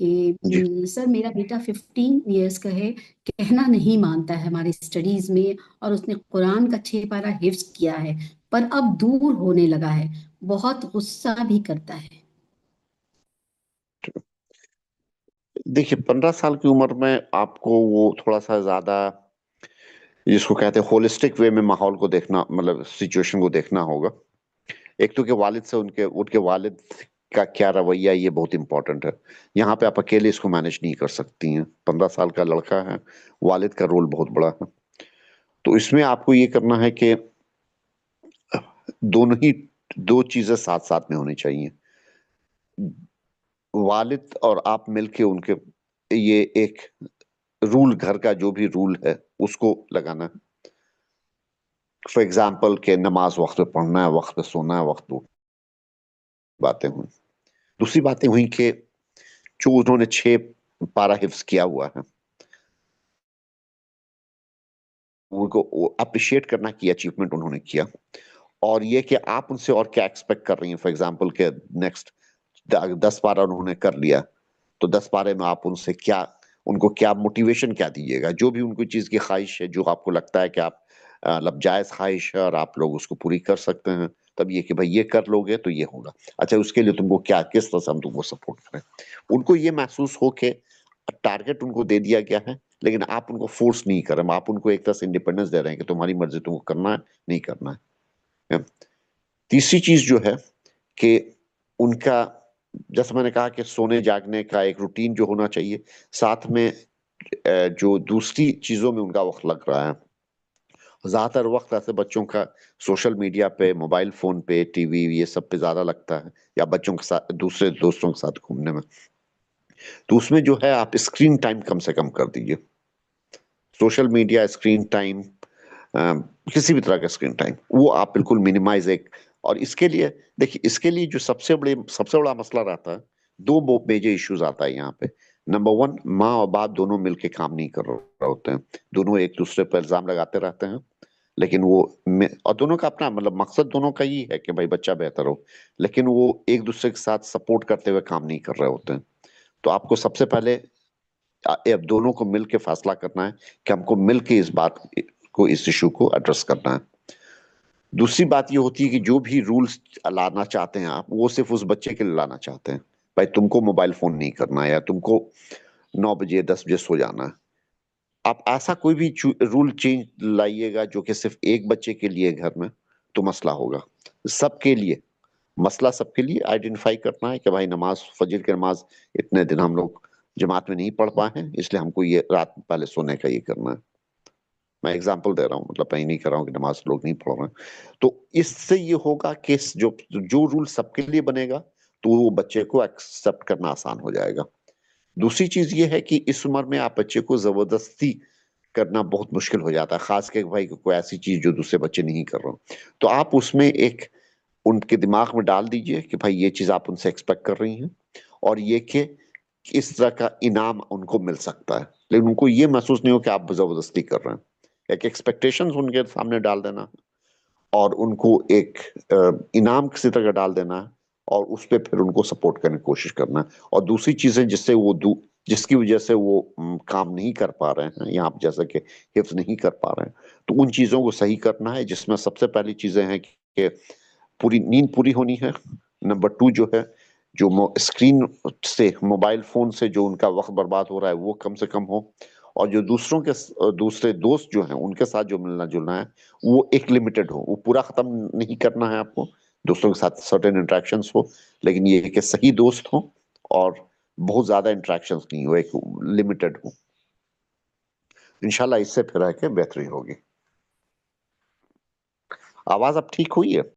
जी। कि सर मेरा बेटा 15 इयर्स का है, कहना नहीं मानता है हमारी स्टडीज में, और उसने कुरान का 6 पारा हिफ्ज किया है, पर अब दूर होने लगा है, बहुत गुस्सा भी करता है। देखिए, 15 साल की उम्र में आपको वो थोड़ा सा ज्यादा, जिसको कहते हैं होलिस्टिक वे में माहौल को देखना, मतलब सिचुएशन को देखना होगा। एक तो कि वालिद से उनके उनके वालिद का क्या रवैया, ये बहुत इंपॉर्टेंट है। यहाँ पे आप अकेले इसको मैनेज नहीं कर सकती हैं। 15 साल का लड़का है, वालिद का रोल बहुत बड़ा है। तो इसमें आपको ये करना है कि दोनों ही, दो चीजें साथ साथ में होनी चाहिए। वालिद और आप मिलके उनके, ये एक रूल, घर का जो भी रूल है उसको लगाना है। फॉर एग्जाम्पल के नमाज वक्त पे पढ़ना है, वक्त पे सोना है, वक्त पे, बातें हुई। दूसरी बातें हुई कि जो उन्होंने 6 पारा हिफ्ज किया हुआ है, उनको अप्रिशिएट करना कि अचीवमेंट उन्होंने किया। और ये कि आप उनसे और क्या एक्सपेक्ट कर रही हैं। फॉर एग्जाम्पल के नेक्स्ट 10 पारा उन्होंने कर लिया, तो 10 पारे में आप उनसे क्या, उनको क्या मोटिवेशन क्या दीजिएगा। जो भी उनको चीज की ख्वाहिश है, जो आपको लगता है कि आप मतलब जायज ख्वाहिश है और आप लोग उसको पूरी कर सकते हैं, तब ये कि भाई ये कर लोगे तो ये होगा। अच्छा, उसके लिए तुमको क्या, किस तरह से हम तुमको सपोर्ट करें। उनको ये महसूस हो कि टारगेट उनको दे दिया गया है, लेकिन आप उनको फोर्स नहीं कर रहे, आप उनको एक तरह से इंडिपेंडेंस दे रहे हैं कि तुम्हारी मर्जी, तुमको करना है नहीं करना है। तीसरी चीज जो है कि उनका, जैसे मैंने कहा कि सोने जागने का एक रूटीन जो होना चाहिए, साथ में जो दूसरी चीजों में उनका वक्त लग रहा है, ज्यादातर वक्त ऐसे बच्चों का सोशल मीडिया पे, मोबाइल फोन पे, टीवी, ये सब पे ज्यादा लगता है, या बच्चों के साथ, दूसरे दोस्तों के साथ घूमने में। तो उसमें जो है आप स्क्रीन टाइम कम से कम कर दीजिए। सोशल मीडिया स्क्रीन टाइम, किसी भी तरह का स्क्रीन टाइम, वो आप बिल्कुल मिनिमाइज एक। और इसके लिए, देखिए, इसके लिए जो सबसे बड़ा मसला रहता है, दो मेजर इश्यूज आता है यहाँ पे। नंबर वन, माँ और बाप दोनों मिलके काम नहीं कर रहे होते हैं। दोनों एक दूसरे पर इल्जाम लगाते रहते हैं, लेकिन और दोनों का अपना मतलब मकसद दोनों का ही है कि भाई बच्चा बेहतर हो, लेकिन वो एक दूसरे के साथ सपोर्ट करते हुए काम नहीं कर रहे होते हैं। तो आपको सबसे पहले अब दोनों को मिलके फैसला करना है कि हमको मिलके इस बात को, इस इशू को एड्रेस करना है। दूसरी बात ये होती है कि जो भी रूल्स लाना चाहते हैं आप, वो सिर्फ उस बच्चे के लिए लाना चाहते हैं। भाई तुमको मोबाइल फोन नहीं करना है, या तुमको 9 बजे 10 बजे सो जाना है। आप ऐसा कोई भी रूल चेंज लाइएगा जो कि सिर्फ एक बच्चे के लिए घर में, तो मसला होगा। सबके लिए, मसला सबके लिए आइडेंटिफाई करना है कि भाई नमाज, फजर की नमाज इतने दिन हम लोग जमात में नहीं पढ़ पाए हैं, इसलिए हमको ये रात पहले सोने का ये करना है। मैं एग्जांपल दे रहा हूँ, मतलब मैं नहीं कर रहा हूँ कि नमाज लोग नहीं पढ़ रहे हैं। तो इससे ये होगा कि जो जो रूल सबके लिए बनेगा, तो वो बच्चे को एक्सेप्ट करना आसान हो जाएगा। दूसरी चीज ये है कि इस उम्र में आप बच्चे को जबरदस्ती करना बहुत मुश्किल हो जाता है, खास करके भाई कोई ऐसी चीज जो दूसरे बच्चे नहीं कर रहे हो। तो आप उसमें एक, उनके दिमाग में डाल दीजिए कि भाई ये चीज आप उनसे एक्सपेक्ट कर रही हैं, और ये कि इस तरह का इनाम उनको मिल सकता है, लेकिन उनको ये महसूस नहीं हो कि आप जबरदस्ती कर रहे हैं। एक एक्सपेक्टेशंस उनके सामने डाल देना, और उनको एक इनाम किसी तरह का डाल देना है, और उस पर फिर उनको सपोर्ट करने की कोशिश करना है। और दूसरी चीजें जिससे वो जिसकी वजह से वो काम नहीं कर पा रहे हैं, या आप जैसे कि हिफ्ज नहीं कर पा रहे हैं, तो उन चीजों को सही करना है, जिसमें सबसे पहली चीजें हैं कि पूरी नींद पूरी होनी है। नंबर टू जो है, जो स्क्रीन से, मोबाइल फोन से जो उनका वक्त बर्बाद हो रहा है, वो कम से कम हो। और जो दूसरों के, दूसरे दोस्त जो हैं उनके साथ जो मिलना जुलना है, वो एक लिमिटेड हो, वो पूरा खत्म नहीं करना है आपको। दोस्तों के साथ सर्टेन इंटरेक्शंस हो, लेकिन ये कि सही दोस्त हो, और बहुत ज्यादा इंटरेक्शंस नहीं हो, एक लिमिटेड हो। इंशाल्लाह इससे फिर है कि बेहतरी होगी। आवाज अब ठीक हुई है?